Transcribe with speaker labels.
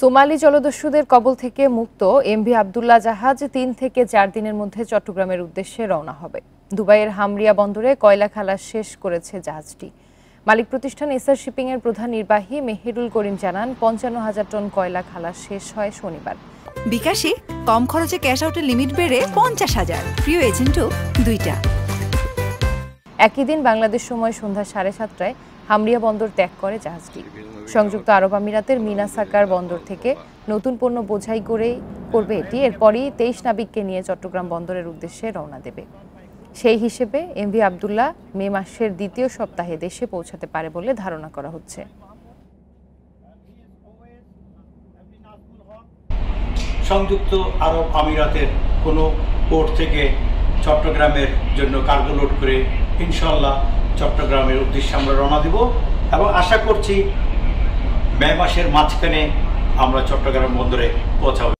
Speaker 1: Somali জলদস্যুদের কবল থেকে মুক্ত এমভি আবদুল্লাহ জাহাজ ৩ থেকে ৪ দিনের মধ্যে চট্টগ্রামের উদ্দেশ্যে রওনা হবে। দুবাইয়ের হামরিয়া বন্দরে কয়লা খালাস শেষ করেছে জাহাজটি। মালিক প্রতিষ্ঠান এসআর শিপিং এর প্রধান নির্বাহী মেহেরুল করিম জানান, ৫৫,০০০ টন কয়লা খালাস শেষ হয় শনিবার।
Speaker 2: বিকাশে কম খরচে ক্যাশ আউটের লিমিট বেড়ে ৫০,০০০, প্রিয় এজেন্টও ২টা।
Speaker 1: একই দিন বাংলাদেশ সময় সন্ধ্যা ৭:৩০টায় হামরিয়া বন্দর ত্যাগ করে জাহাজটি। সংযুক্ত আরব আমিরাতের মিনা সাকার বন্দর থেকে নতুন পণ্য বোঝাই করবে এটি। এরপরই ২৩ নাবিককে নিয়ে চট্টগ্রাম বন্দরের উদ্দেশ্যে রওনা দেবে। সেই হিসেবে এমভি আবদুল্লাহ মে মাসের দ্বিতীয় সপ্তাহে দেশে পৌঁছাতে পারে বলে ধারণা করা হচ্ছে।
Speaker 3: সংযুক্ত আরব আমিরাতের কোনো পোর্ট থেকে চট্টগ্রামের জন্য কার্গো লোড করে ইনশাআল্লাহ চট্টগ্রামের উদ্দেশ্যে আমরা রওনা দিব এবং আশা করছি মে মাসের মাঝখানে আমরা চট্টগ্রাম বন্দরে পৌঁছাবো।